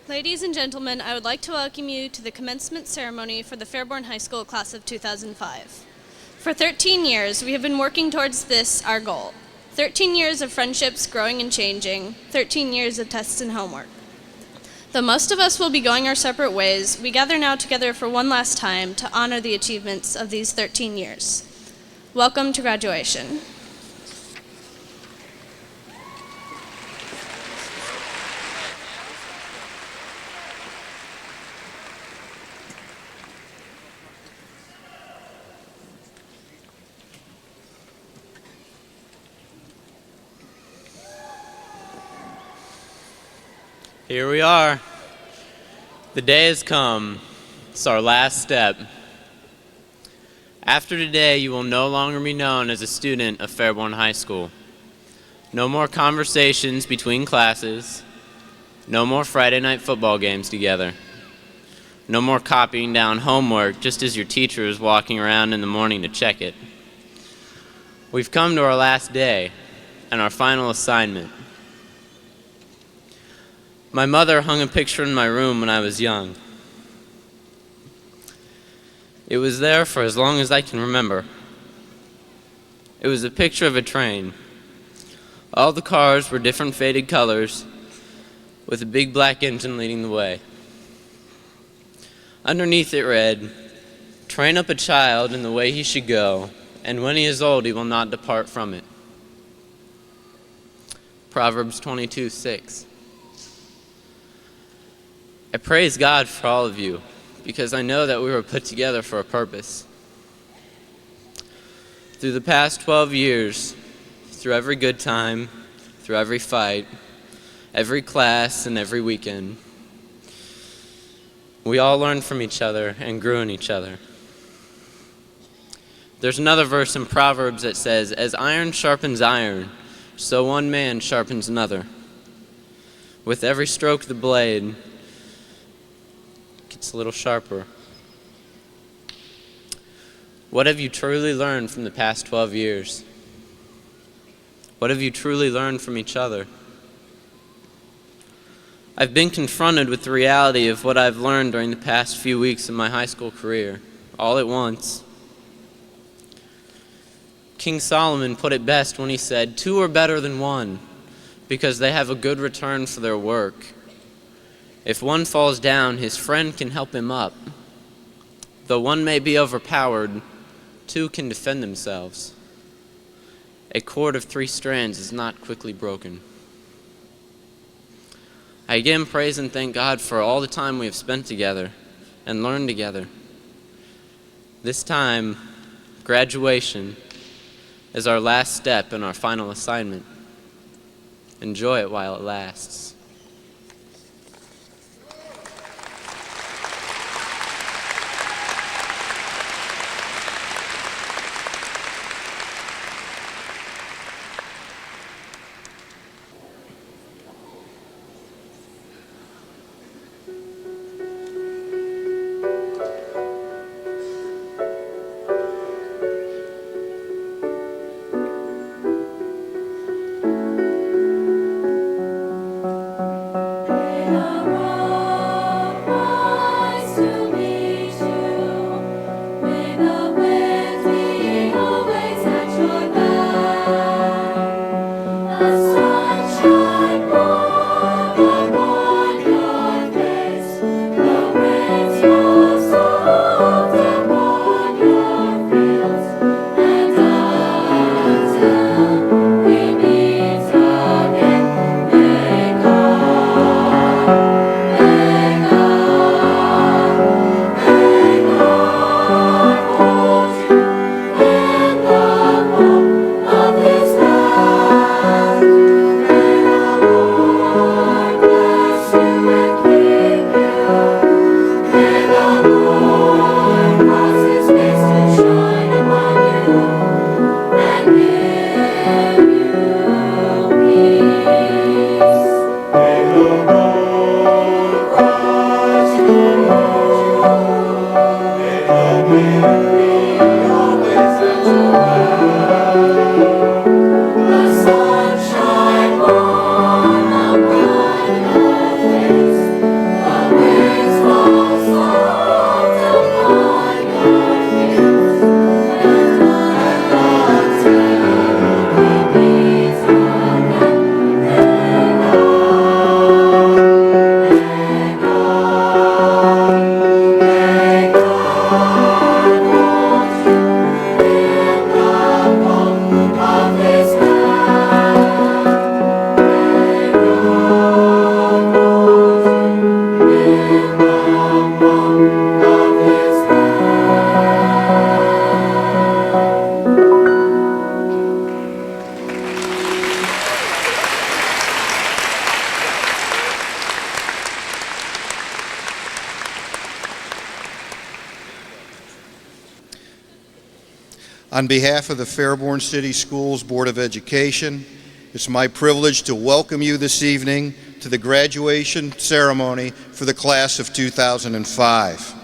Ladies and gentlemen, I would like to welcome you to the commencement ceremony for the Fairborn High School class of 2005. For 13 years, we have been working towards this, our goal. 13 years of friendships growing and changing, 13 years of tests and homework. Though most of us will be going our separate ways, we gather now together for one last time to honor the achievements of these 13 years. Welcome to graduation. Here we are. The day has come. It's our last step. After today, you will no longer be known as a student of Fairborn High School. No more conversations between classes. No more Friday night football games together. No more copying down homework just as your teacher is walking around in the morning to check it. We've come to our last day and our final assignment. My mother hung a picture in my room when I was young. It was there for as long as I can remember. It was a picture of a train. All the cars were different faded colors, with a big black engine leading the way. Underneath it read, "Train up a child in the way he should go, and when he is old he will not depart from it." Proverbs 22:6. I praise God for all of you, because I know that we were put together for a purpose. Through the past 12 years, through every good time, through every fight, every class, and every weekend, we all learned from each other and grew in each other. There's another verse in Proverbs that says, "As iron sharpens iron, so one man sharpens another." With every stroke of the blade, it's a little sharper. What have you truly learned from the past 12 years? What have you truly learned from each other? I've been confronted with the reality of what I've learned during the past few weeks of my high school career, all at once. King Solomon put it best when he said, "Two are better than one, because they have a good return for their work. If one falls down, his friend can help him up. Though one may be overpowered, two can defend themselves. A cord of 3 strands is not quickly broken." I again praise and thank God for all the time we have spent together and learned together. This time, graduation, is our last step in our final assignment. Enjoy it while it lasts. On behalf of the Fairborn City Schools Board of Education, it's my privilege to welcome you this evening to the graduation ceremony for the class of 2005.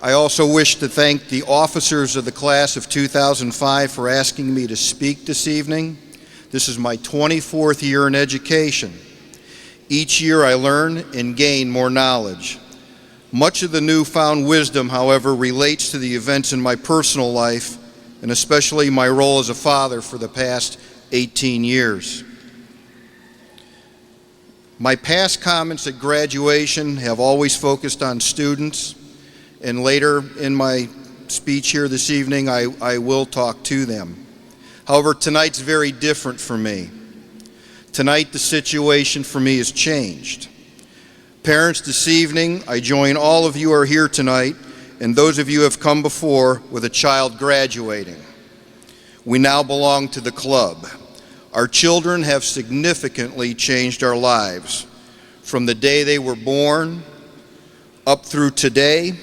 I also wish to thank the officers of the class of 2005 for asking me to speak this evening. This is my 24th year in education. Each year I learn and gain more knowledge. Much of the newfound wisdom, however, relates to the events in my personal life, and especially my role as a father for the past 18 years. My past comments at graduation have always focused on students, and later in my speech here this evening, I will talk to them. However, tonight's very different for me. Tonight, the situation for me has changed. Parents, this evening, I join all of you who are here tonight, and those of you who have come before with a child graduating. We now belong to the club. Our children have significantly changed our lives, from the day they were born, up through today,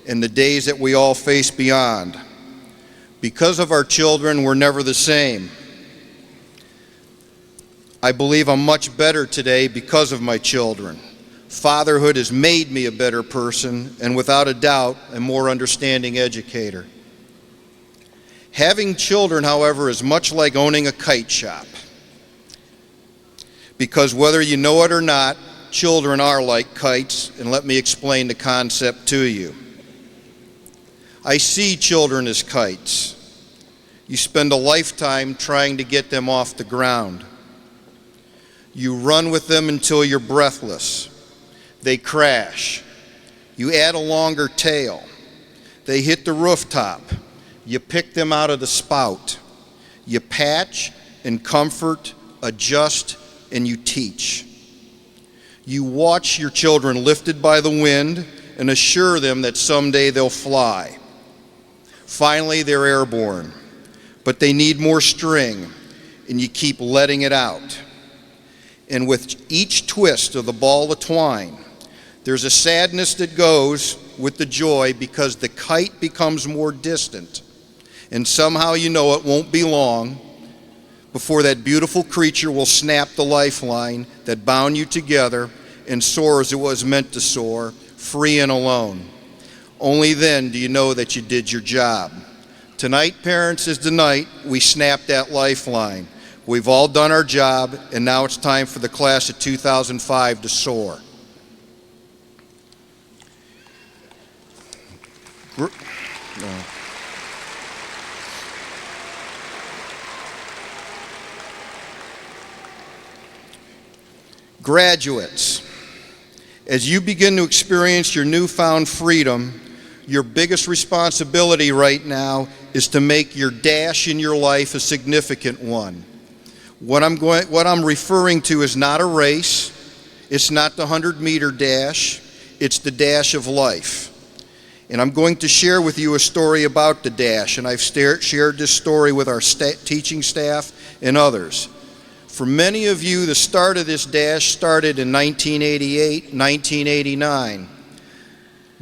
and the days that we all face beyond. Because of our children, we're never the same. I believe I'm much better today because of my children. Fatherhood has made me a better person, and without a doubt, a more understanding educator. Having children, however, is much like owning a kite shop. Because whether you know it or not, children are like kites, and let me explain the concept to you. I see children as kites. You spend a lifetime trying to get them off the ground. You run with them until you're breathless. They crash. You add a longer tail. They hit the rooftop. You pick them out of the spout. You patch and comfort, adjust, and you teach. You watch your children lifted by the wind and assure them that someday they'll fly. Finally, they're airborne, but they need more string, and you keep letting it out. And with each twist of the ball of twine, there's a sadness that goes with the joy because the kite becomes more distant. And somehow you know it won't be long before that beautiful creature will snap the lifeline that bound you together and soar as it was meant to soar, free and alone. Only then do you know that you did your job. Tonight, parents, is the night we snap that lifeline. We've all done our job, and now it's time for the class of 2005 to soar. Graduates, as you begin to experience your newfound freedom, your biggest responsibility right now is to make your dash in your life a significant one. What I'm referring to is not a race. It's not the 100-meter dash. It's the dash of life. And I'm going to share with you a story about the dash, and I've shared this story with our teaching staff and others. For many of you, the start of this dash started in 1988, 1989.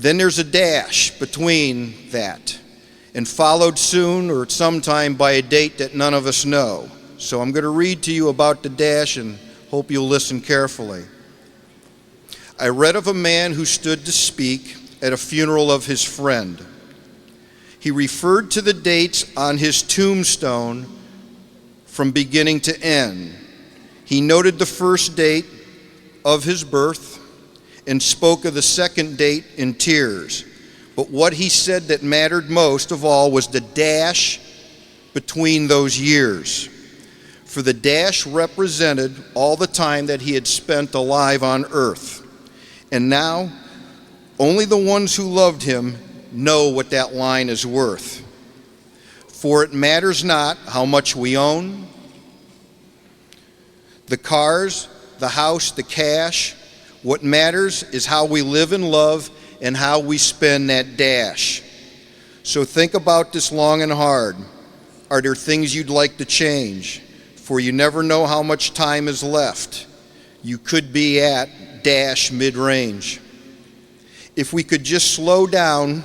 Then there's a dash between that, and followed soon or sometime by a date that none of us know. So I'm going to read to you about the dash and hope you'll listen carefully. I read of a man who stood to speak at a funeral of his friend. He referred to the dates on his tombstone from beginning to end. He noted the first date of his birth and spoke of the second date in tears. But what he said that mattered most of all was the dash between those years. For the dash represented all the time that he had spent alive on earth. And now, only the ones who loved him know what that line is worth. For it matters not how much we own, the cars, the house, the cash. What matters is how we live and love and how we spend that dash. So think about this long and hard. Are there things you'd like to change? For you never know how much time is left. You could be at dash mid-range. If we could just slow down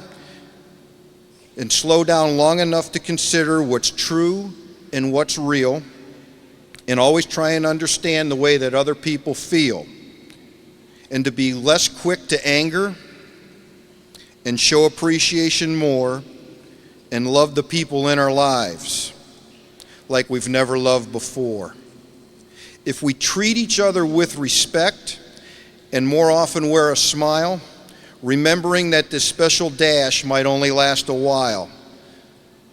long enough to consider what's true and what's real, and always try and understand the way that other people feel, and to be less quick to anger and show appreciation more and love the people in our lives like we've never loved before. If we treat each other with respect and more often wear a smile, remembering that this special dash might only last a while.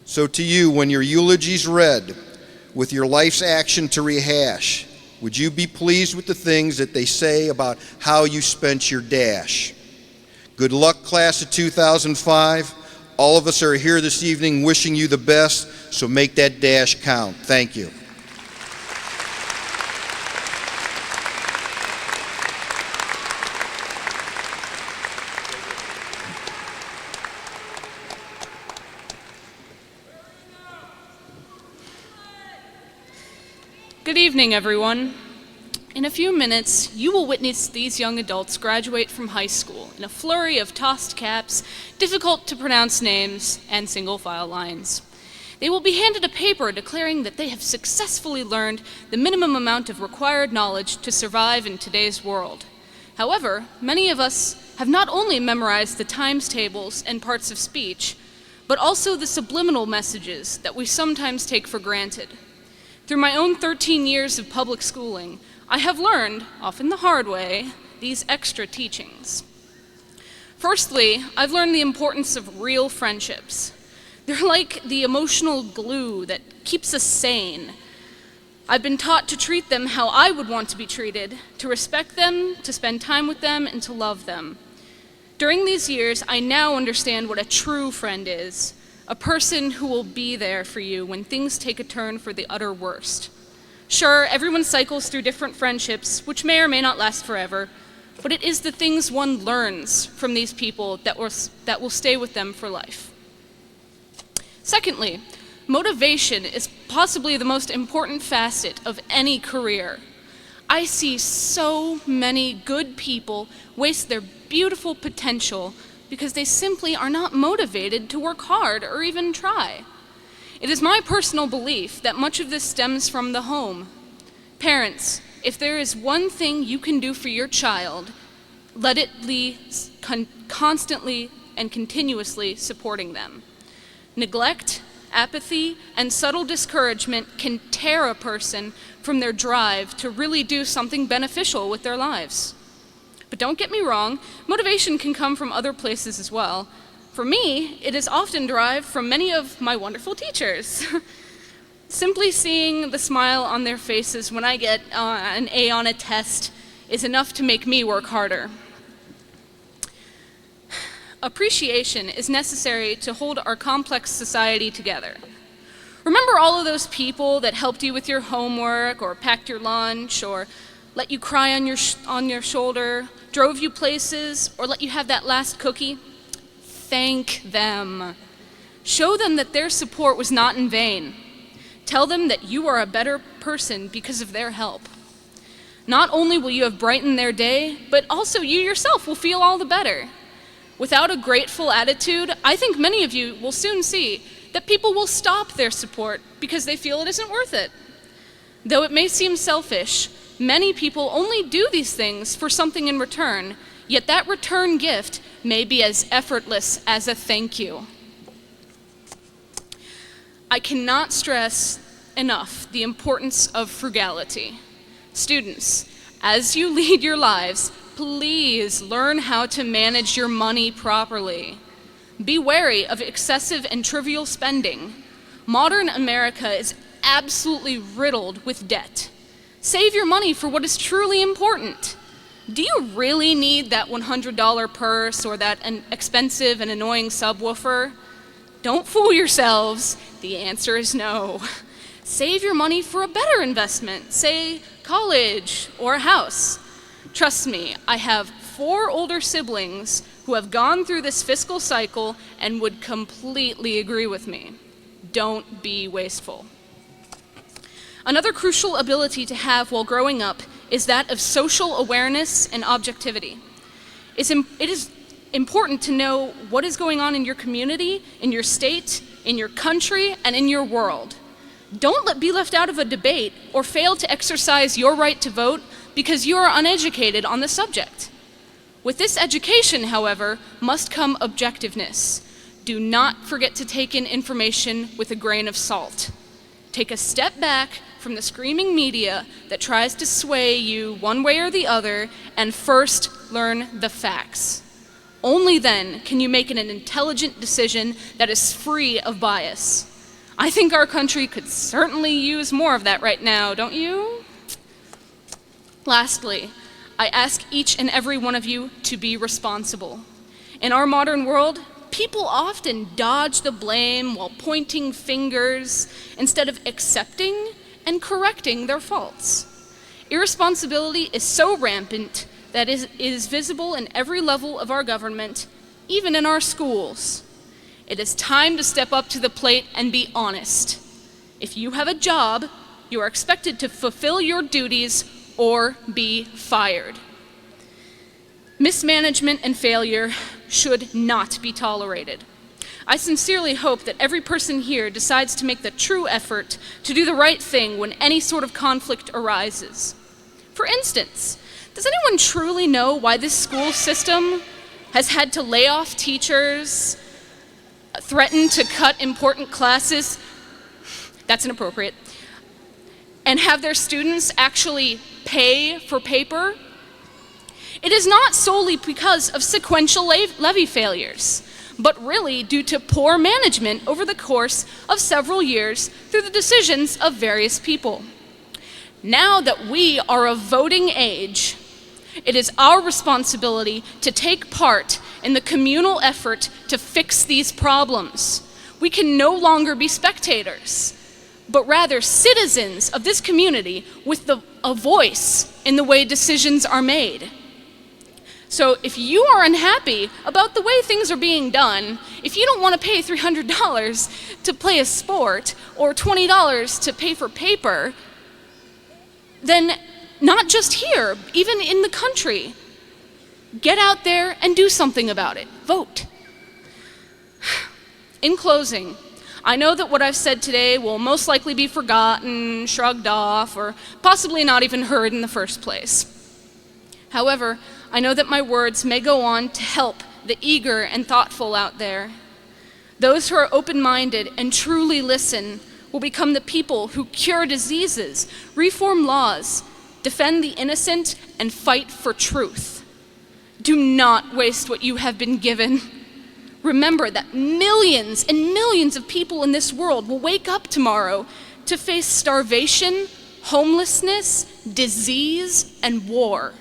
So to you, when your eulogy's read, with your life's action to rehash, would you be pleased with the things that they say about how you spent your dash? Good luck, class of 2005. All of us are here this evening wishing you the best, so make that dash count. Thank you. Good evening, everyone. In a few minutes, you will witness these young adults graduate from high school in a flurry of tossed caps, difficult to pronounce names, and single file lines. They will be handed a paper declaring that they have successfully learned the minimum amount of required knowledge to survive in today's world. However, many of us have not only memorized the times tables and parts of speech, but also the subliminal messages that we sometimes take for granted. Through my own 13 years of public schooling, I have learned, often the hard way, these extra teachings. Firstly, I've learned the importance of real friendships. They're like the emotional glue that keeps us sane. I've been taught to treat them how I would want to be treated, to respect them, to spend time with them, and to love them. During these years, I now understand what a true friend is. A person who will be there for you when things take a turn for the utter worst. Sure, everyone cycles through different friendships, which may or may not last forever, but it is the things one learns from these people that will stay with them for life. Secondly, motivation is possibly the most important facet of any career. I see so many good people waste their beautiful potential because they simply are not motivated to work hard or even try. It is my personal belief that much of this stems from the home. Parents, if there is one thing you can do for your child, let it be constantly and continuously supporting them. Neglect, apathy, and subtle discouragement can tear a person from their drive to really do something beneficial with their lives. But don't get me wrong, motivation can come from other places as well. For me, it is often derived from many of my wonderful teachers. Simply seeing the smile on their faces when I get an A on a test is enough to make me work harder. Appreciation is necessary to hold our complex society together. Remember all of those people that helped you with your homework or packed your lunch or let you cry on your shoulder, drove you places, or let you have that last cookie? Thank them. Show them that their support was not in vain. Tell them that you are a better person because of their help. Not only will you have brightened their day, but also you yourself will feel all the better. Without a grateful attitude, I think many of you will soon see that people will stop their support because they feel it isn't worth it. Though it may seem selfish, many people only do these things for something in return, yet that return gift may be as effortless as a thank you. I cannot stress enough the importance of frugality. Students, as you lead your lives, please learn how to manage your money properly. Be wary of excessive and trivial spending. Modern America is absolutely riddled with debt. Save your money for what is truly important. Do you really need that $100 purse or that expensive and annoying subwoofer? Don't fool yourselves. The answer is no. Save your money for a better investment, say college or a house. Trust me, I have 4 older siblings who have gone through this fiscal cycle and would completely agree with me. Don't be wasteful. Another crucial ability to have while growing up is that of social awareness and objectivity. It is important to know what is going on in your community, in your state, in your country, and in your world. Don't be left out of a debate or fail to exercise your right to vote because you are uneducated on the subject. With this education, however, must come objectiveness. Do not forget to take in information with a grain of salt. Take a step back from the screaming media that tries to sway you one way or the other, and first learn the facts. Only then can you make an intelligent decision that is free of bias. I think our country could certainly use more of that right now, don't you? Lastly, I ask each and every one of you to be responsible. In our modern world, people often dodge the blame while pointing fingers instead of accepting and correcting their faults. Irresponsibility is so rampant that it is visible in every level of our government, even in our schools. It is time to step up to the plate and be honest. If you have a job, you are expected to fulfill your duties or be fired. Mismanagement and failure should not be tolerated. I sincerely hope that every person here decides to make the true effort to do the right thing when any sort of conflict arises. For instance, does anyone truly know why this school system has had to lay off teachers, threaten to cut important classes, that's inappropriate, and have their students actually pay for paper? It is not solely because of sequential levy failures, but really due to poor management over the course of several years through the decisions of various people. Now that we are of voting age, it is our responsibility to take part in the communal effort to fix these problems. We can no longer be spectators, but rather citizens of this community with a voice in the way decisions are made. So if you are unhappy about the way things are being done, if you don't want to pay $300 to play a sport or $20 to pay for paper, then not just here, even in the country, get out there and do something about it. Vote. In closing, I know that what I've said today will most likely be forgotten, shrugged off, or possibly not even heard in the first place. However, I know that my words may go on to help the eager and thoughtful out there. Those who are open-minded and truly listen will become the people who cure diseases, reform laws, defend the innocent, and fight for truth. Do not waste what you have been given. Remember that millions and millions of people in this world will wake up tomorrow to face starvation, homelessness, disease, and war.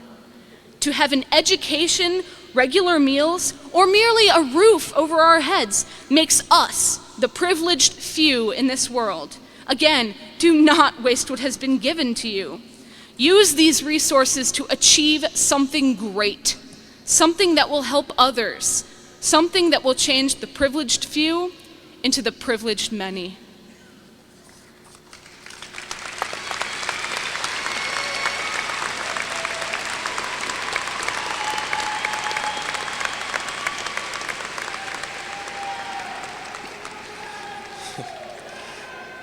To have an education, regular meals, or merely a roof over our heads makes us the privileged few in this world. Again, do not waste what has been given to you. Use these resources to achieve something great, something that will help others, something that will change the privileged few into the privileged many.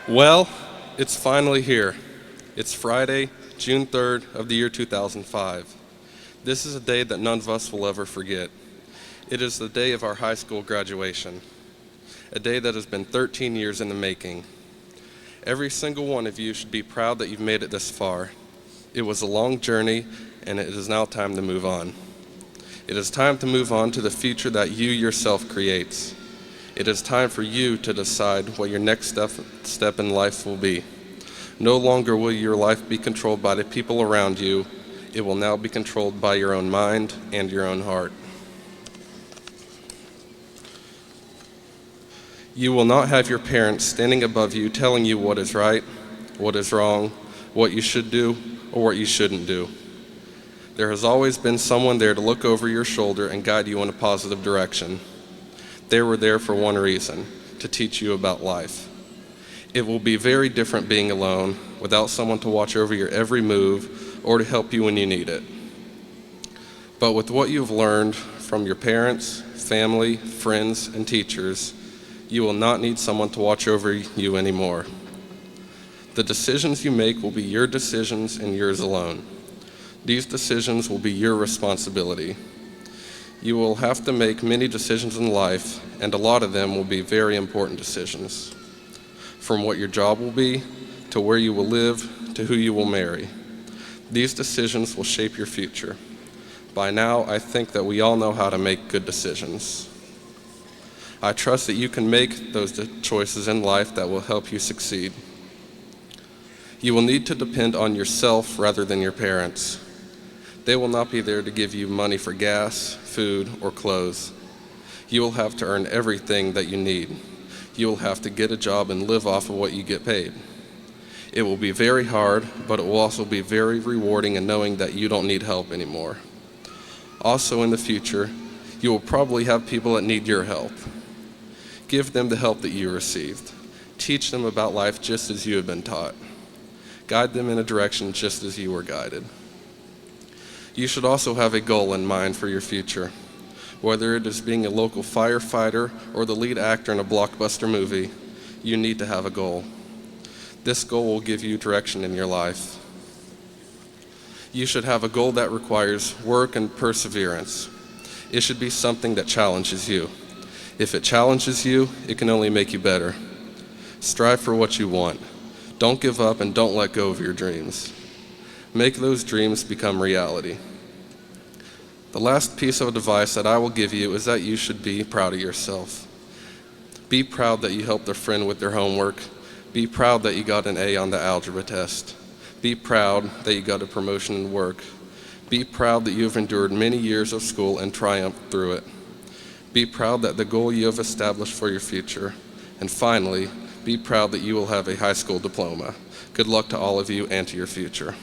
Well, it's finally here. It's Friday, June 3rd of the year 2005. This is a day that none of us will ever forget. It is the day of our high school graduation, a day that has been 13 years in the making. Every single one of you should be proud that you've made it this far. It was a long journey, and it is now time to move on. It is time to move on to the future that you yourself creates. It is time for you to decide what your next step in life will be. No longer will your life be controlled by the people around you. It will now be controlled by your own mind and your own heart. You will not have your parents standing above you telling you what is right, what is wrong, what you should do, or what you shouldn't do. There has always been someone there to look over your shoulder and guide you in a positive direction. They were there for one reason, to teach you about life. It will be very different being alone, without someone to watch over your every move or to help you when you need it. But with what you've learned from your parents, family, friends, and teachers, you will not need someone to watch over you anymore. The decisions you make will be your decisions and yours alone. These decisions will be your responsibility. You will have to make many decisions in life, and a lot of them will be very important decisions. From what your job will be, to where you will live, to who you will marry. These decisions will shape your future. By now, I think that we all know how to make good decisions. I trust that you can make those choices in life that will help you succeed. You will need to depend on yourself rather than your parents. They will not be there to give you money for gas, food, or clothes. You will have to earn everything that you need. You will have to get a job and live off of what you get paid. It will be very hard, but it will also be very rewarding in knowing that you don't need help anymore. Also in the future, you will probably have people that need your help. Give them the help that you received. Teach them about life just as you have been taught. Guide them in a direction just as you were guided. You should also have a goal in mind for your future. Whether it is being a local firefighter or the lead actor in a blockbuster movie, you need to have a goal. This goal will give you direction in your life. You should have a goal that requires work and perseverance. It should be something that challenges you. If it challenges you, it can only make you better. Strive for what you want. Don't give up and don't let go of your dreams. Make those dreams become reality. The last piece of advice that I will give you is that you should be proud of yourself. Be proud that you helped a friend with their homework. Be proud that you got an A on the algebra test. Be proud that you got a promotion in work. Be proud that you have endured many years of school and triumphed through it. Be proud that the goal you have established for your future. And finally, be proud that you will have a high school diploma. Good luck to all of you and to your future.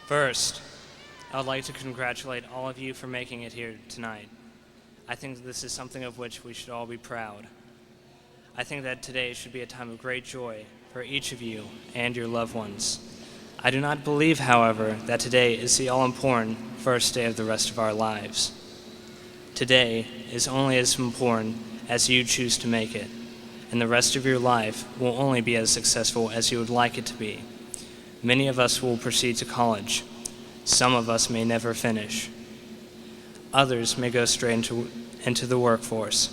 First, I would like to congratulate all of you for making it here tonight. I think this is something of which we should all be proud. I think that today should be a time of great joy for each of you and your loved ones. I do not believe, however, that today is the all-important first day of the rest of our lives. Today is only as important as you choose to make it, and the rest of your life will only be as successful as you would like it to be. Many of us will proceed to college. Some of us may never finish. Others may go straight into the workforce.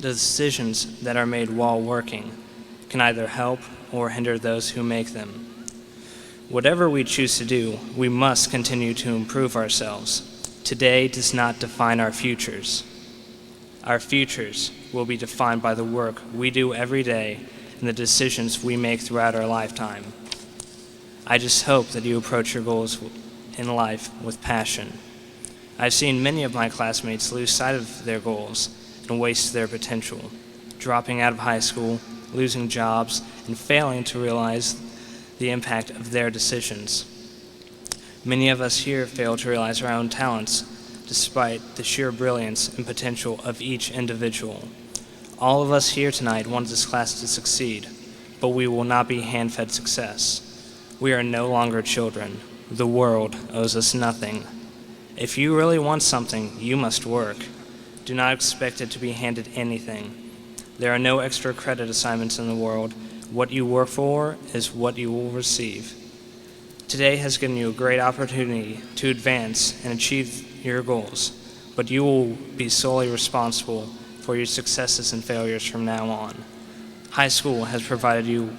The decisions that are made while working can either help or hinder those who make them. Whatever we choose to do, we must continue to improve ourselves. Today does not define our futures. Our futures will be defined by the work we do every day and the decisions we make throughout our lifetime. I just hope that you approach your goals in life with passion. I've seen many of my classmates lose sight of their goals and waste their potential, dropping out of high school, losing jobs, and failing to realize the impact of their decisions. Many of us here fail to realize our own talents, despite the sheer brilliance and potential of each individual. All of us here tonight want this class to succeed, but we will not be hand-fed success. We are no longer children. The world owes us nothing. If you really want something, you must work. Do not expect it to be handed anything. There are no extra credit assignments in the world. What you work for is what you will receive. Today has given you a great opportunity to advance and achieve your goals, but you will be solely responsible for your successes and failures from now on. High school has provided you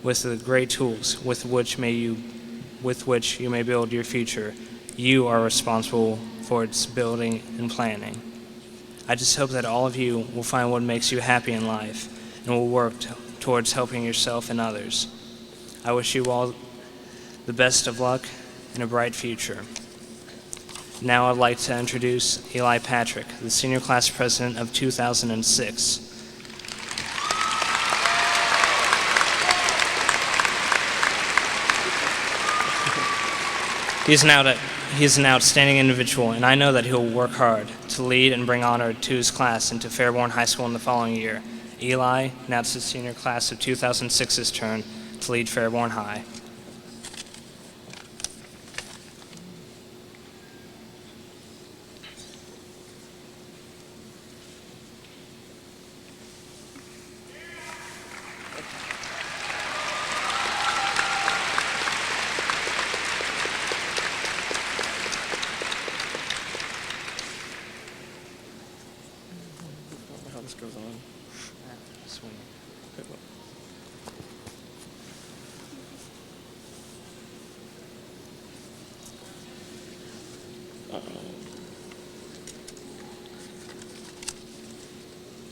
with the great tools with which you may build your future. You are responsible for its building and planning. I just hope that all of you will find what makes you happy in life and will work towards helping yourself and others. I wish you all the best of luck and a bright future. Now I'd like to introduce Eli Patrick, the senior class president of 2006. He's an outstanding individual, and I know that he'll work hard to lead and bring honor to his class and to Fairborn High School in the following year. Eli, now it's the senior class of 2006's turn to lead Fairborn High. How this goes on. Swing.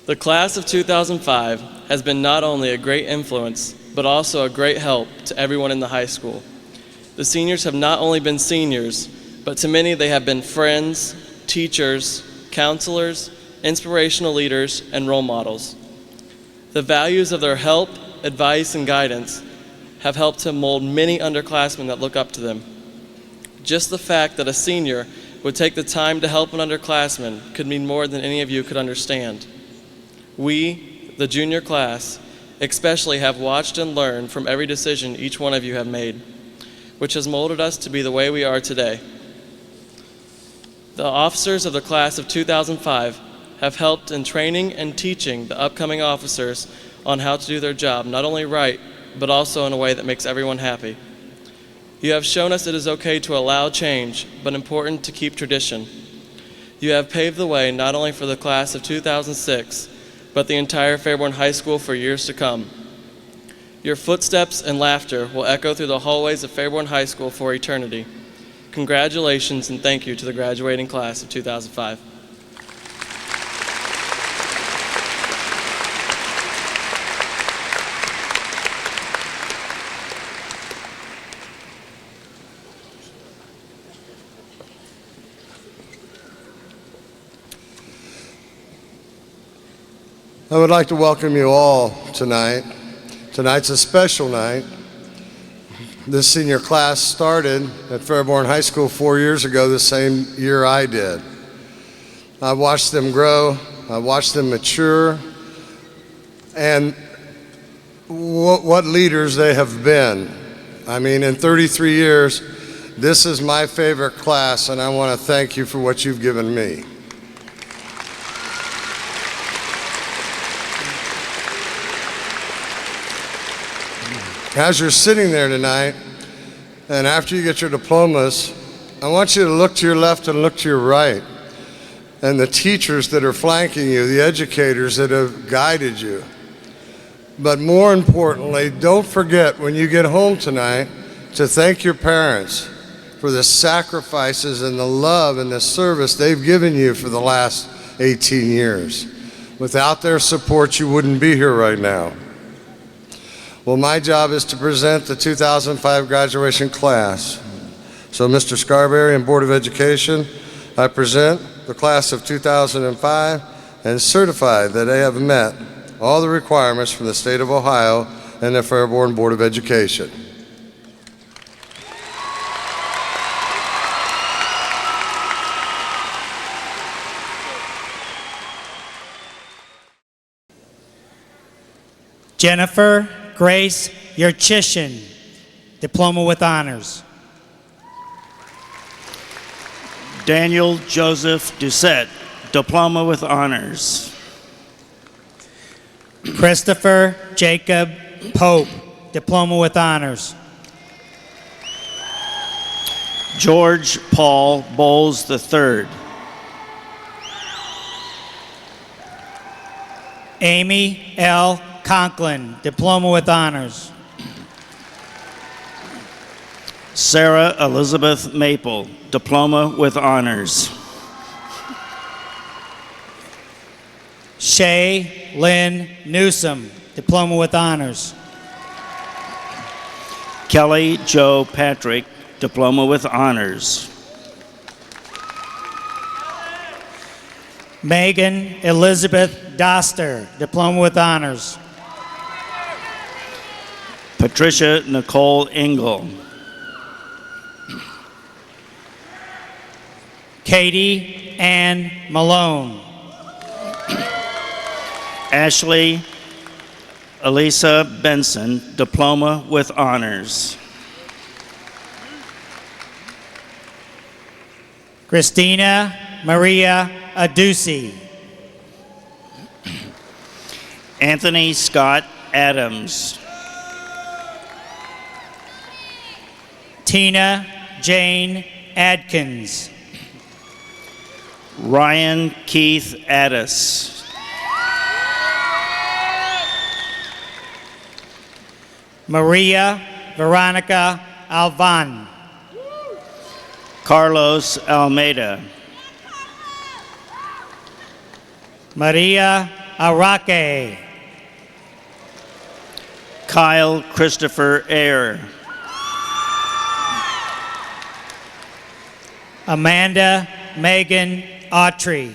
The class of 2005 has been not only a great influence, but also a great help to everyone in the high school. The seniors have not only been seniors, but to many they have been friends, teachers, counselors, inspirational leaders, and role models. The values of their help, advice, and guidance have helped to mold many underclassmen that look up to them. Just the fact that a senior would take the time to help an underclassman could mean more than any of you could understand. We, the junior class, especially have watched and learned from every decision each one of you have made, which has molded us to be the way we are today. The officers of the class of 2005 have helped in training and teaching the upcoming officers on how to do their job, not only right, but also in a way that makes everyone happy. You have shown us it is okay to allow change, but important to keep tradition. You have paved the way not only for the class of 2006, but the entire Fairborn High School for years to come. Your footsteps and laughter will echo through the hallways of Fairborn High School for eternity. Congratulations and thank you to the graduating class of 2005. I would like to welcome you all tonight. Tonight's a special night. This senior class started at Fairborn High School 4 years ago, the same year I did. I watched them grow, I watched them mature, and what leaders they have been. I mean, in 33 years, this is my favorite class, and I want to thank you for what you've given me. As you're sitting there tonight, and after you get your diplomas, I want you to look to your left and look to your right. And the teachers that are flanking you, the educators that have guided you. But more importantly, don't forget when you get home tonight to thank your parents for the sacrifices and the love and the service they've given you for the last 18 years. Without their support, you wouldn't be here right now. Well, my job is to present the 2005 graduation class. So, Mr. Scarberry and Board of Education, I present the class of 2005 and certify that they have met all the requirements from the state of Ohio and the Fairborn Board of Education. Jennifer Grace Yurchishin, Diploma with Honors. Daniel Joseph Doucette, Diploma with Honors. Christopher Jacob Pope, Diploma with Honors. George Paul Bowles III. Amy L. Conklin, Diploma with Honors. Sarah Elizabeth Maple, Diploma with Honors. Shay Lynn Newsom, Diploma with Honors. Kelly Joe Patrick, Diploma with Honors. Megan Elizabeth Doster, Diploma with Honors. Patricia Nicole Engel. Katie Ann Malone. Ashley Elisa Benson, Diploma with Honors. Christina Maria Adusi. Anthony Scott Adams. Tina Jane Adkins. Ryan Keith Addis. Maria Veronica Alvan. Carlos Almeida. Maria Araque. Kyle Christopher Ayer. Amanda Megan Autry.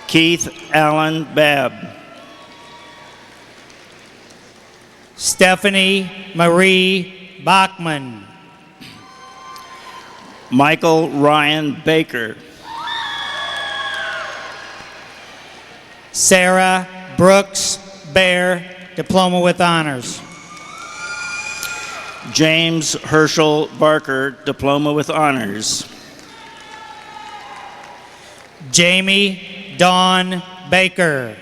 Keith Allen Babb. Stephanie Marie Bachman. Michael Ryan Baker. Sarah Brooks Bear, Diploma with Honors. James Herschel Barker, Diploma with Honors. Jamie Dawn Baker.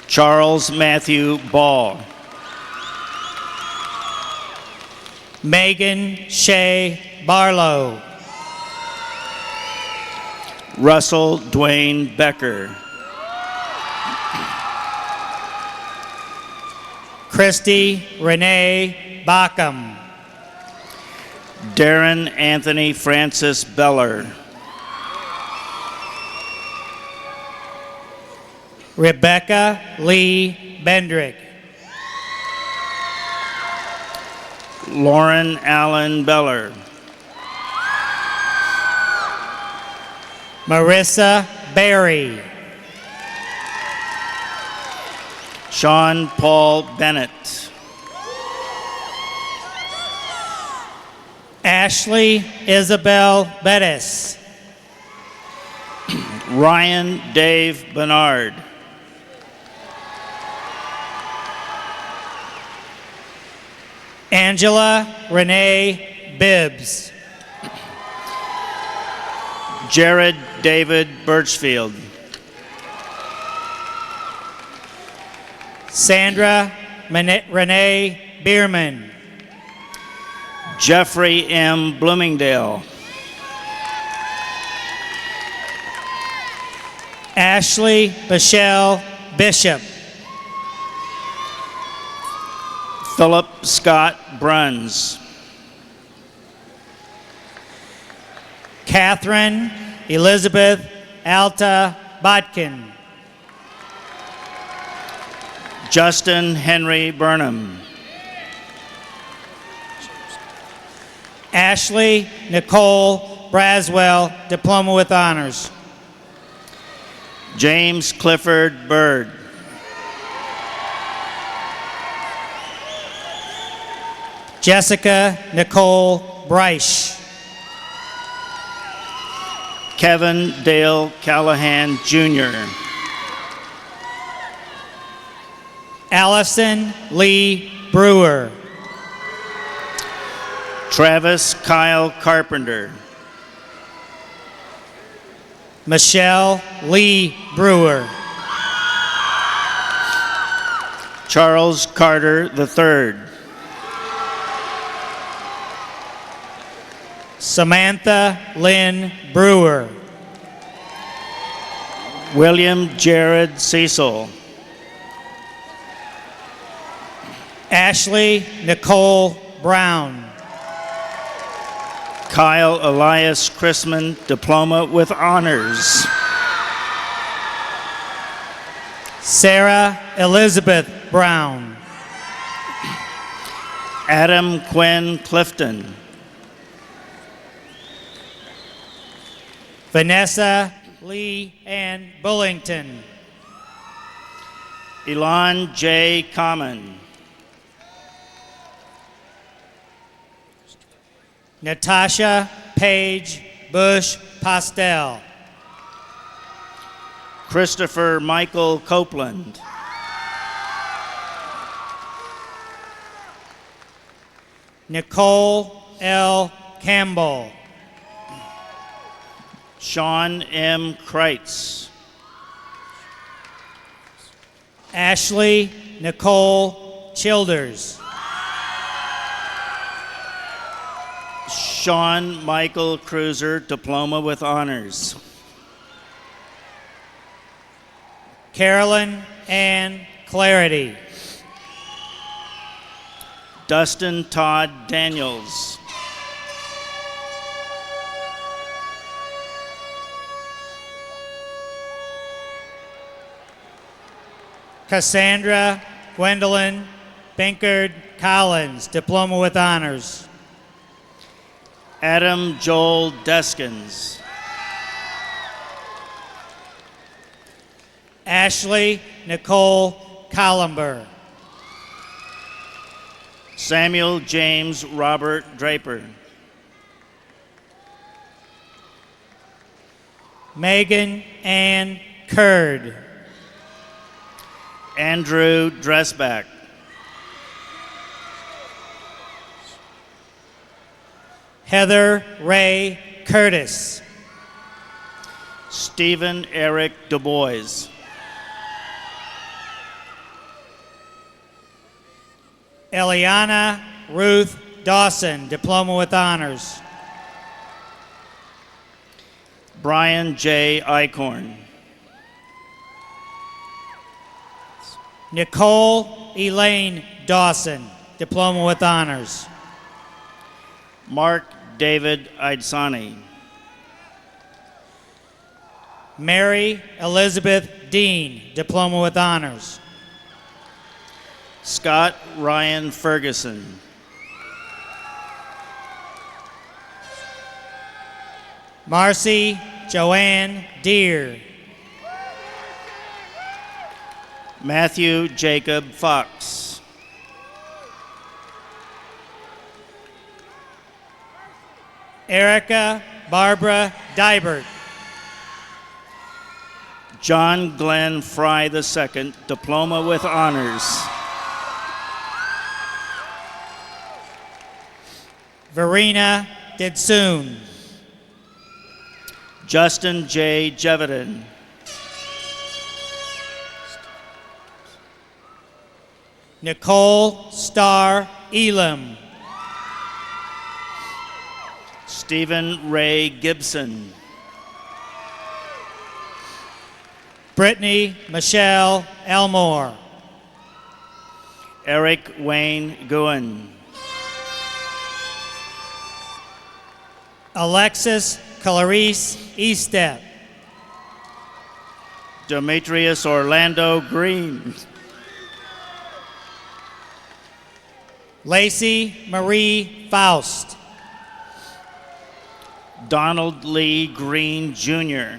Charles Matthew Ball. Megan Shea Barlow. Russell Dwayne Becker. Christy Renee Backham. Darren Anthony Francis Beller. Rebecca Lee Bendrick. Lauren Allen Beller. Marissa Berry. Sean Paul Bennett. Ashley Isabel Bettis. Ryan Dave Bernard. Angela Renee Bibbs. Jared David Birchfield. Sandra Renee Bierman. Jeffrey M. Bloomingdale. Ashley Michelle Bishop. Philip Scott Bruns. Catherine Elizabeth Alta Botkin. Justin Henry Burnham. Ashley Nicole Braswell, Diploma with Honors. James Clifford Bird. Jessica Nicole Breisch. Kevin Dale Callahan Jr. Allison Lee Brewer. Travis Kyle Carpenter. Michelle Lee Brewer. Charles Carter III. Samantha Lynn Brewer. William Jared Cecil. Ashley Nicole Brown. Kyle Elias Chrisman, Diploma with Honors. Sarah Elizabeth Brown. Adam Quinn Clifton. Vanessa Lee Ann Bullington. Elon J. Common. Natasha Paige Bush Postel. Christopher Michael Copeland. Nicole L. Campbell. Sean M. Kreitz. Ashley Nicole Childers. Sean Michael Cruiser, Diploma with Honors. Carolyn Ann Clarity. Dustin Todd Daniels. Cassandra Gwendolyn Binkard Collins, Diploma with Honors. Adam Joel Deskins. Ashley Nicole Columber. Samuel James Robert Draper. Megan Ann Curd. Andrew Dressback. Heather Ray Curtis. Stephen Eric Du Bois. Eliana Ruth Dawson, Diploma with Honors. Brian J. Eichhorn. Nicole Elaine Dawson, Diploma with Honors. Mark David Eidsani. Mary Elizabeth Dean, Diploma with Honors. Scott Ryan Ferguson. Marcy Joanne Deere. Matthew Jacob Fox. Erica Barbara Dybert. John Glenn Fry II, Diploma with Honors. Verena Didsoon. Justin J. Jevedon. Nicole Starr Elam. Stephen Ray Gibson. Brittany Michelle Elmore. Eric Wayne Guin. Alexis Clarice Estep. Demetrius Orlando Green. Lacey Marie Faust. Donald Lee Green Jr.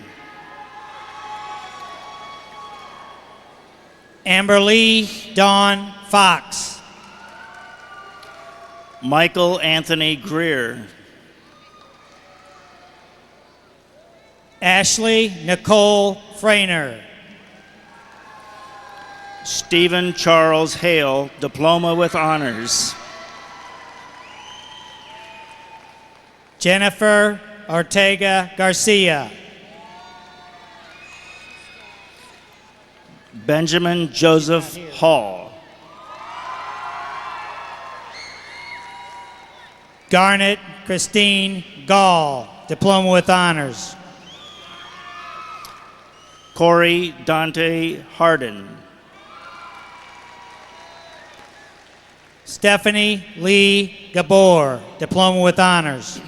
Amberly Dawn Fox. Michael Anthony Greer. Ashley Nicole Frainer. Stephen Charles Hale, Diploma with Honors. Jennifer Ortega Garcia. Benjamin Joseph Hall. Garnet Christine Gall, Diploma with Honors. Corey Dante Hardin. Stephanie Lee Gabor, Diploma with Honors.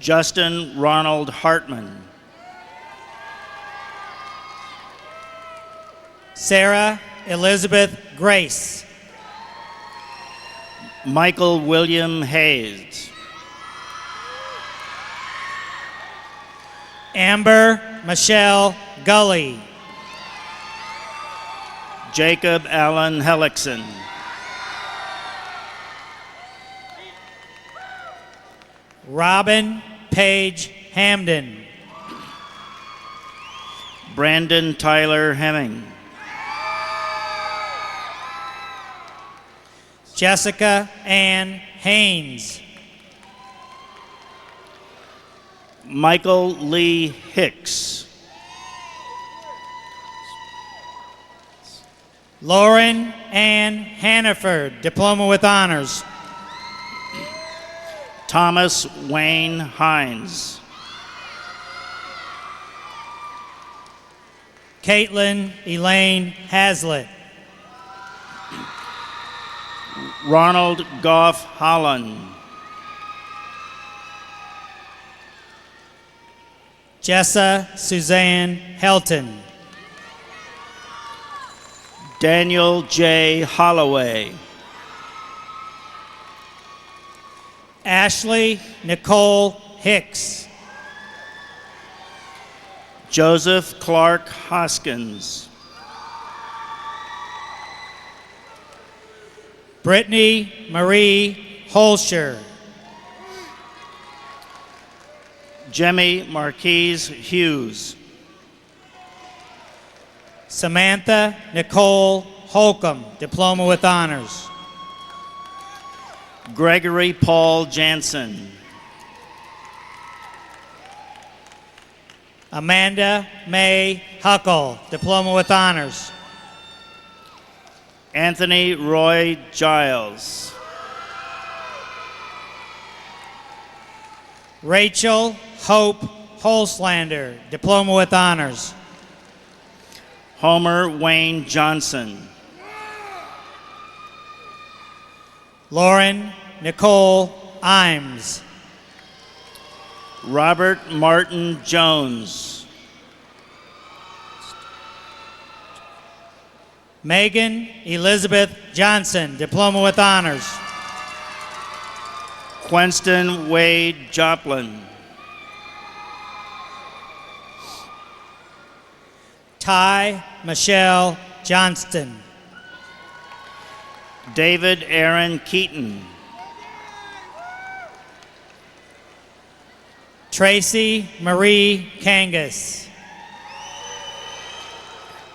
Justin Ronald Hartman. Sarah Elizabeth Grace. Michael William Hayes. Amber Michelle Gully. Jacob Allen Hellickson. Robin Paige Hamden. Brandon Tyler Hemming. Jessica Ann Haynes. Michael Lee Hicks. Lauren Ann Hannaford, Diploma with Honors. Thomas Wayne Hines. Caitlin Elaine Hazlitt. Ronald Goff Holland. Jessa Suzanne Helton. Daniel J. Holloway. Ashley Nicole Hicks. Joseph Clark Hoskins. Brittany Marie Holscher. Jemmy Marquise Hughes. Samantha Nicole Holcomb, Diploma with Honors. Gregory Paul Jansen. Amanda May Huckle, Diploma with Honors. Anthony Roy Giles. Rachel Hope Holslander, Diploma with Honors. Homer Wayne Johnson. Lauren Nicole Imes. Robert Martin Jones. Megan Elizabeth Johnson, Diploma with Honors. Quinston Wade Joplin. Ty Michelle Johnston. David Aaron Keaton. Tracy Marie Kangas.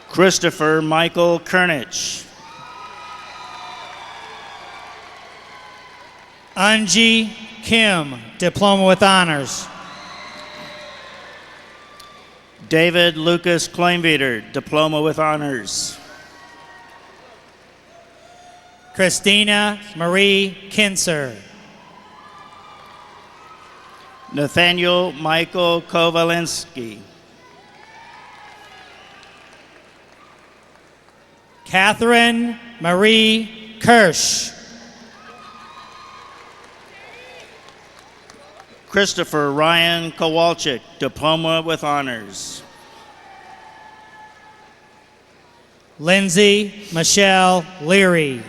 Christopher Michael Kernich. Anji Kim, Diploma with Honors. David Lucas Kleinveter, Diploma with Honors. Christina Marie Kinser. Nathaniel Michael Kovalinski. Catherine Marie Kirsch. Christopher Ryan Kowalczyk, Diploma with Honors. Lindsay Michelle Leary.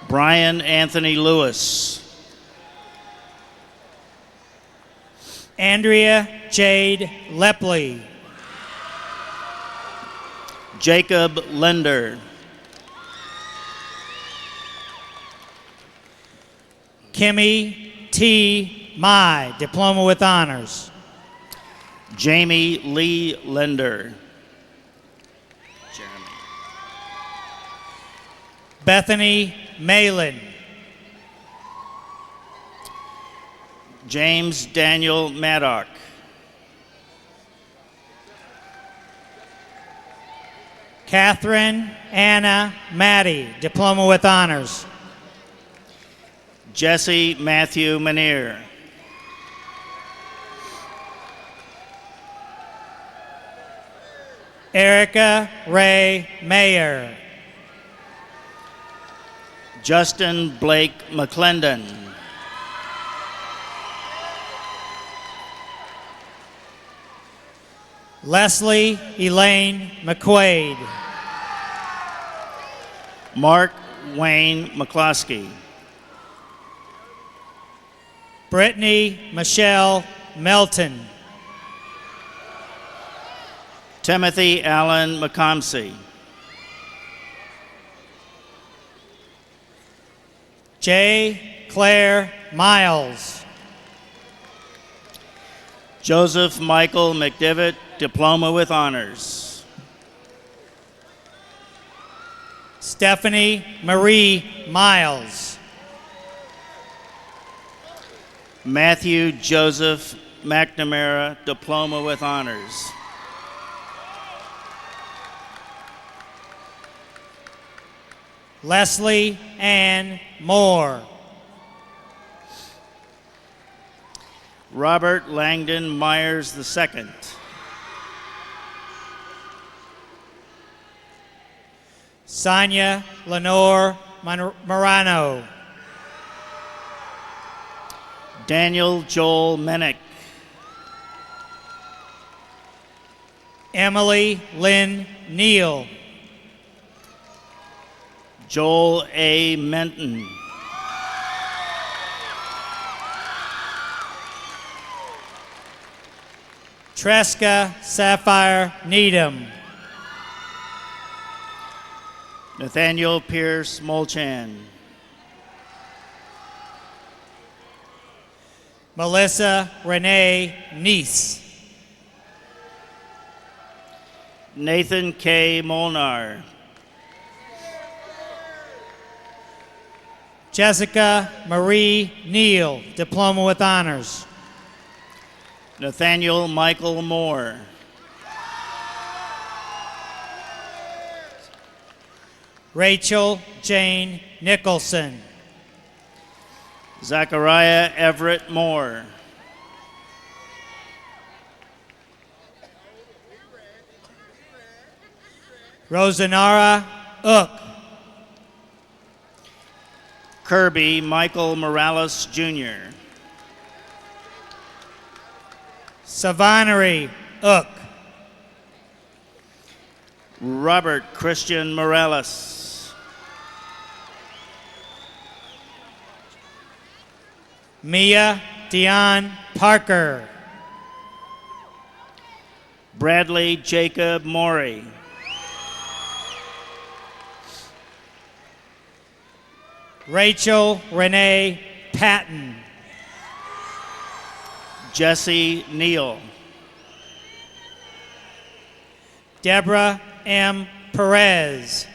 Brian Anthony Lewis. Andrea Jade Lepley. Jacob Linder. Kimmy T. Mai, Diploma with Honors. Jamie Lee Linder. Jeremy. Bethany Malin. James Daniel Maddock. Catherine Anna Maddie, Diploma with Honors. Jesse Matthew Manier. Erica Ray Mayer. Justin Blake McClendon. Leslie Elaine McQuaid. Mark Wayne McCloskey. Brittany Michelle Melton. Timothy Allen McComsey. J. Claire Miles. Joseph Michael McDivitt, Diploma with Honors. Stephanie Marie Miles. Matthew Joseph McNamara, Diploma with Honors. Leslie Ann Moore. Robert Langdon Myers II. Sonia Lenore Morano. Daniel Joel Menick. Emily Lynn Neal. Joel A. Menton. Tresca Sapphire Needham. Nathaniel Pierce Molchan. Melissa Renee Neese. Nathan K. Molnar. Jessica Marie Neal, Diploma with Honors. Nathaniel Michael Moore. Rachel Jane Nicholson. Zachariah Everett Moore. Rosanara Ook. Kirby Michael Morales Jr. Savannari Ook. Robert Christian Morales. Mia Dion Parker. Bradley Jacob Morey. Rachel Renee Patton. Jesse Neal. Deborah M. Perez.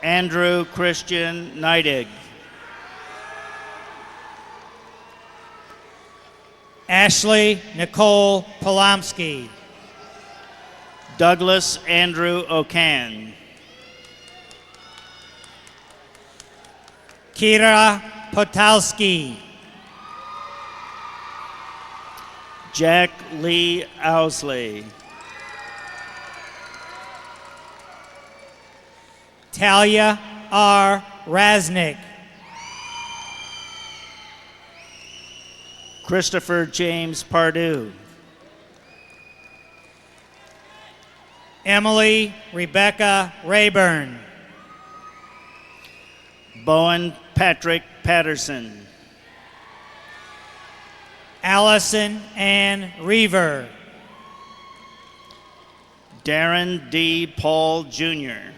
Andrew Christian Neidig. Ashley Nicole Polomsky. Douglas Andrew O'Can. Kira Potalski. Jack Lee Owsley. Talia R. Raznick. Christopher James Pardue. Emily Rebecca Rayburn. Bowen Patrick Patterson. Allison Ann Reaver. Darren D. Paul Jr.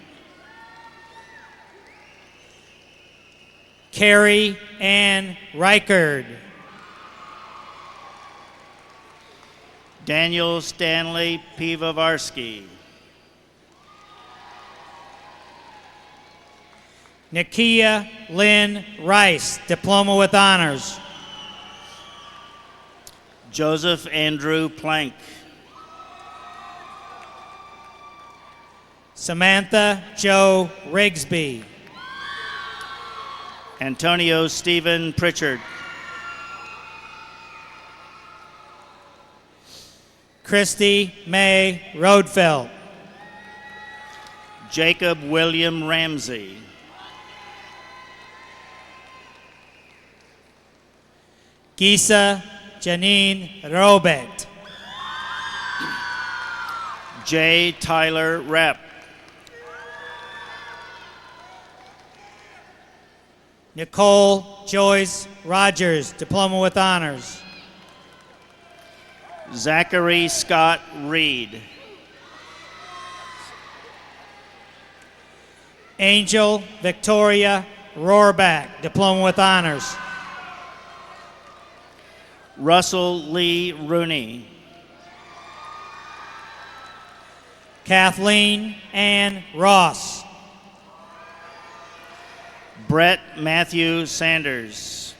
Carrie Ann Reichard. Daniel Stanley Pivovarsky. Nakia Lynn Rice, Diploma with Honors. Joseph Andrew Plank. Samantha Joe Rigsby. Antonio Stephen Pritchard. Christy May Rodfeld. Jacob William Ramsey. Gisa Janine Robert. J. Tyler Rapp. Nicole Joyce Rogers, Diploma with Honors. Zachary Scott Reed. Angel Victoria Rohrback, Diploma with Honors. Russell Lee Rooney. Kathleen Ann Ross. Brett Matthew Sanders.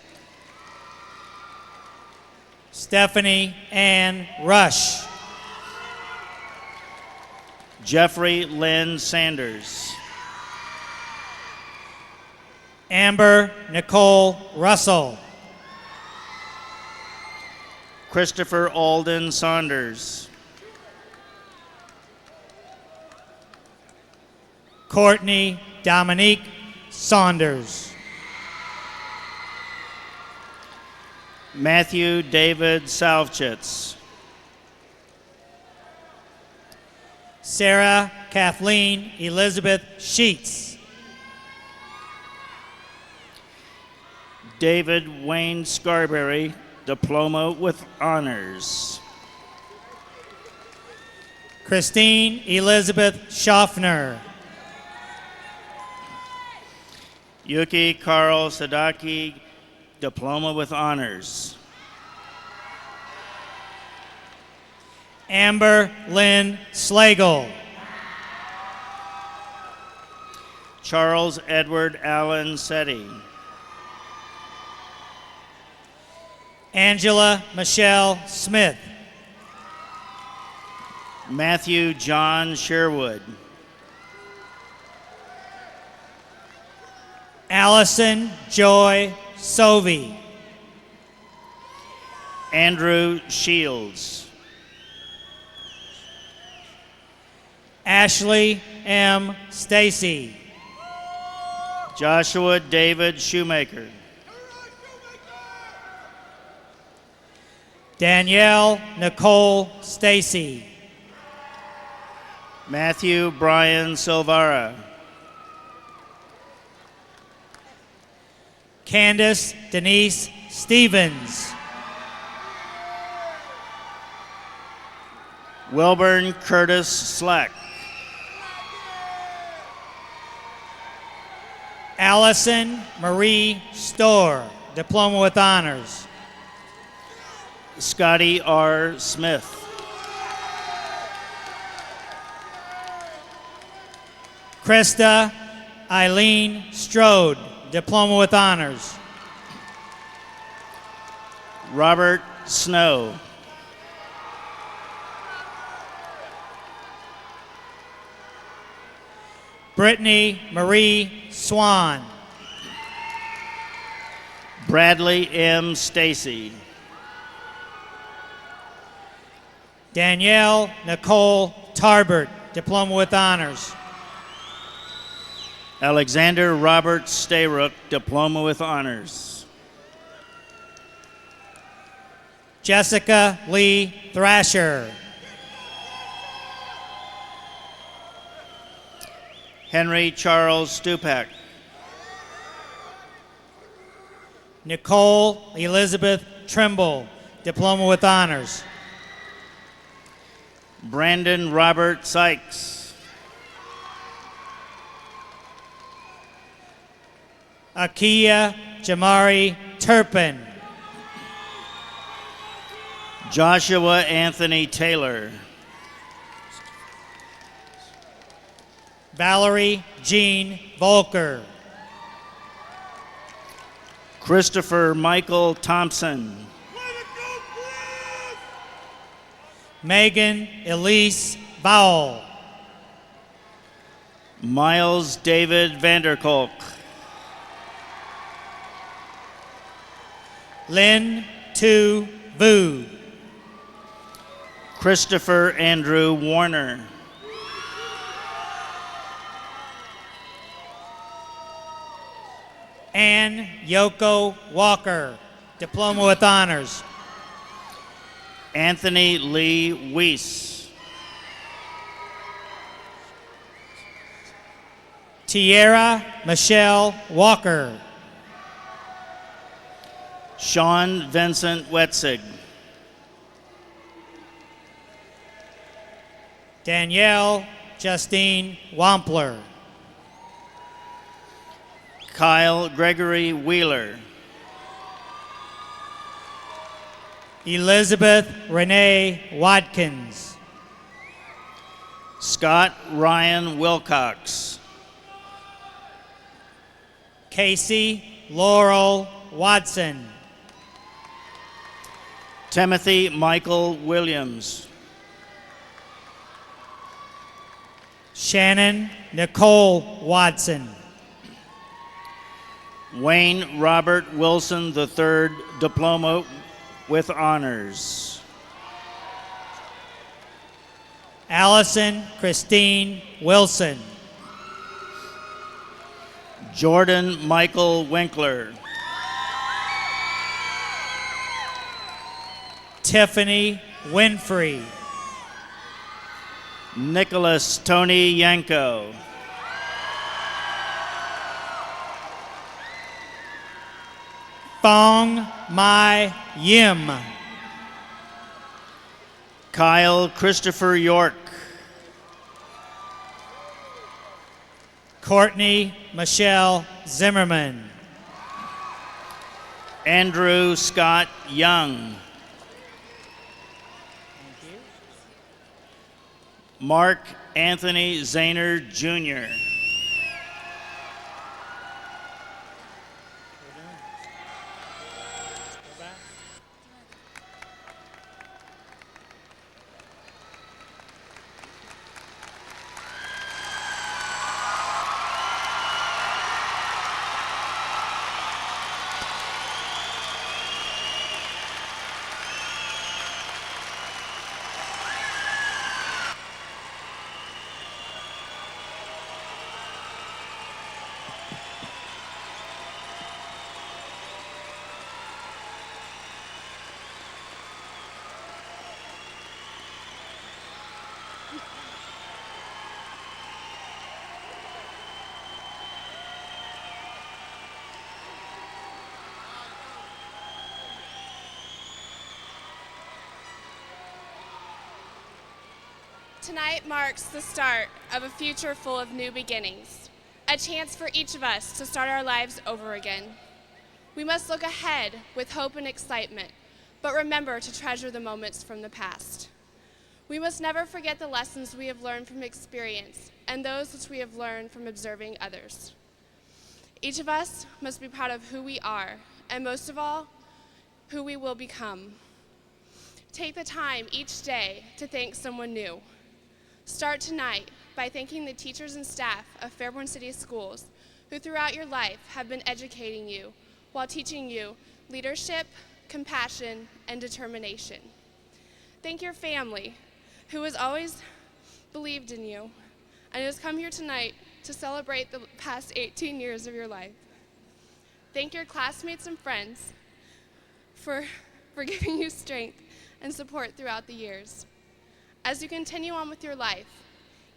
Stephanie Ann Rush. Jeffrey Lynn Sanders. Amber Nicole Russell. Christopher Alden Saunders. Courtney Dominique Saunders. Matthew David Salvchitz. Sarah Kathleen Elizabeth Sheets. David Wayne Scarberry, Diploma with Honors. Christine Elizabeth Schaffner. Yuki Carl Sadaki, Diploma with Honors. Amber Lynn Slagle. Charles Edward Allen Setti. Angela Michelle Smith. Matthew John Sherwood. Allison Joy Sovey. Andrew Shields. Ashley M. Stacy. Joshua David Shoemaker. Danielle Nicole Stacy. Matthew Brian Silvara. Candace Denise Stevens. Wilburn Curtis Slack. Allison Marie Storr, Diploma with Honors. Scotty R. Smith. Krista Eileen Strode, Diploma with Honors. Robert Snow. Brittany Marie Swan. Bradley M. Stacy. Danielle Nicole Tarbert, Diploma with Honors. Alexander Robert Stayrook, Diploma with Honors. Jessica Lee Thrasher. Henry Charles Stupak. Nicole Elizabeth Trimble, Diploma with Honors. Brandon Robert Sykes. Akia Jamari Turpin. Joshua Anthony Taylor. Valerie Jean Volker. Christopher Michael Thompson. Megan Elise Vowell. Miles David Vanderkolk. Lynn Tu Vu. Christopher Andrew Warner. Ann Yoko Walker, Diploma with Honors. Anthony Lee Weiss. Tierra Michelle Walker. Sean Vincent Wetzig. Danielle Justine Wampler. Kyle Gregory Wheeler. Elizabeth Renee Watkins. Scott Ryan Wilcox. Casey Laurel Watson. Timothy Michael Williams. Shannon Nicole Watson. Wayne Robert Wilson III, Diploma with Honors. Allison Christine Wilson. Jordan Michael Winkler. Tiffany Winfrey. Nicholas Tony Yanko. Fong Mai Yim. Kyle Christopher York. Courtney Michelle Zimmerman. Andrew Scott Young. Mark Anthony Zahner Jr. Tonight marks the start of a future full of new beginnings, a chance for each of us to start our lives over again. We must look ahead with hope and excitement, but remember to treasure the moments from the past. We must never forget the lessons we have learned from experience and those which we have learned from observing others. Each of us must be proud of who we are, and most of all, who we will become. Take the time each day to thank someone new. Start tonight by thanking the teachers and staff of Fairborn City Schools who throughout your life have been educating you while teaching you leadership, compassion, and determination. Thank your family who has always believed in you and has come here tonight to celebrate the past 18 years of your life. Thank your classmates and friends for giving you strength and support throughout the years. As you continue on with your life,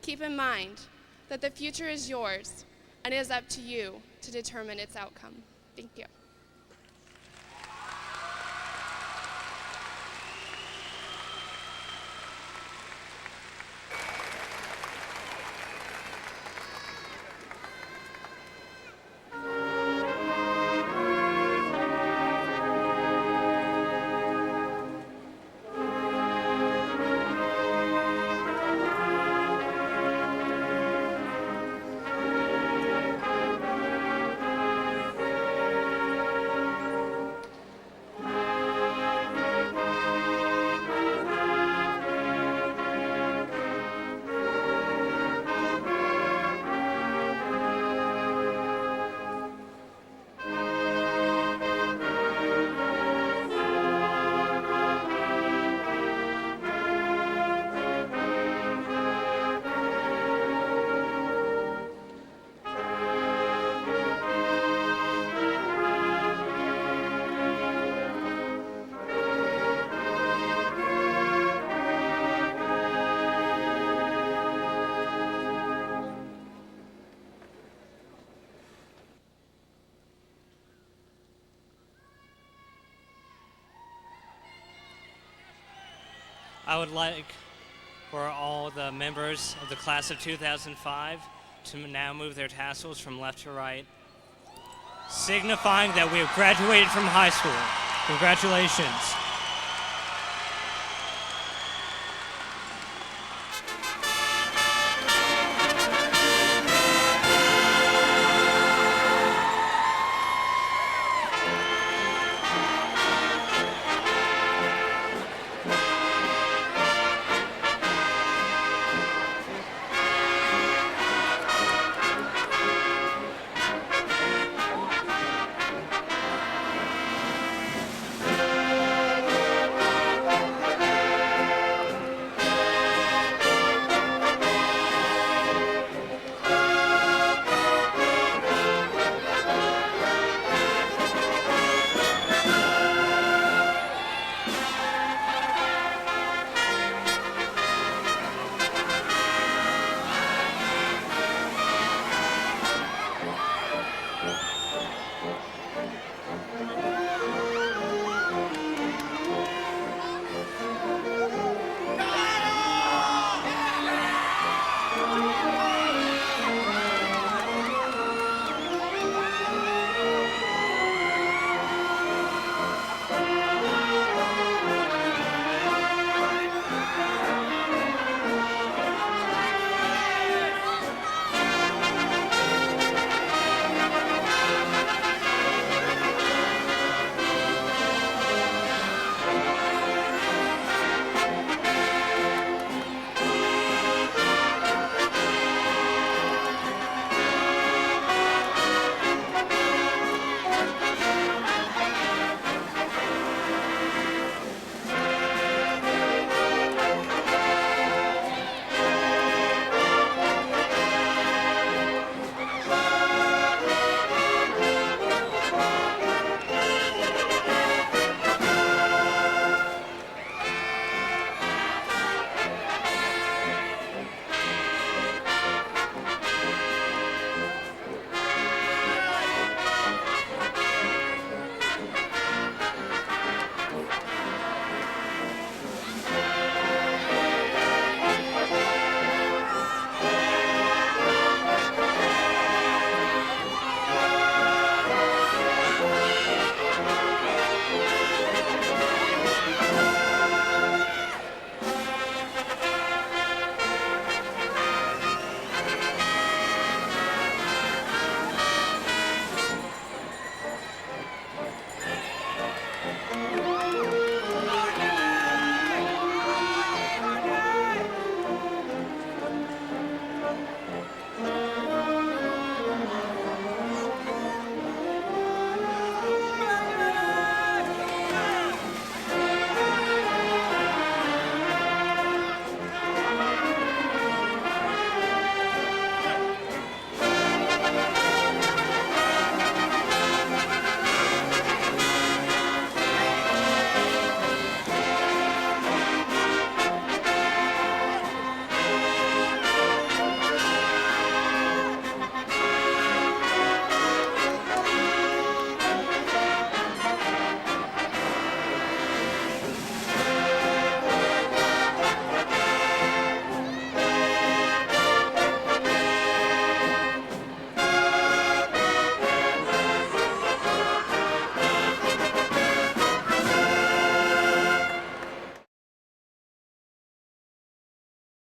keep in mind that the future is yours and it is up to you to determine its outcome. Thank you. I would like for all the members of the class of 2005 to now move their tassels from left to right, signifying that we have graduated from high school. Congratulations.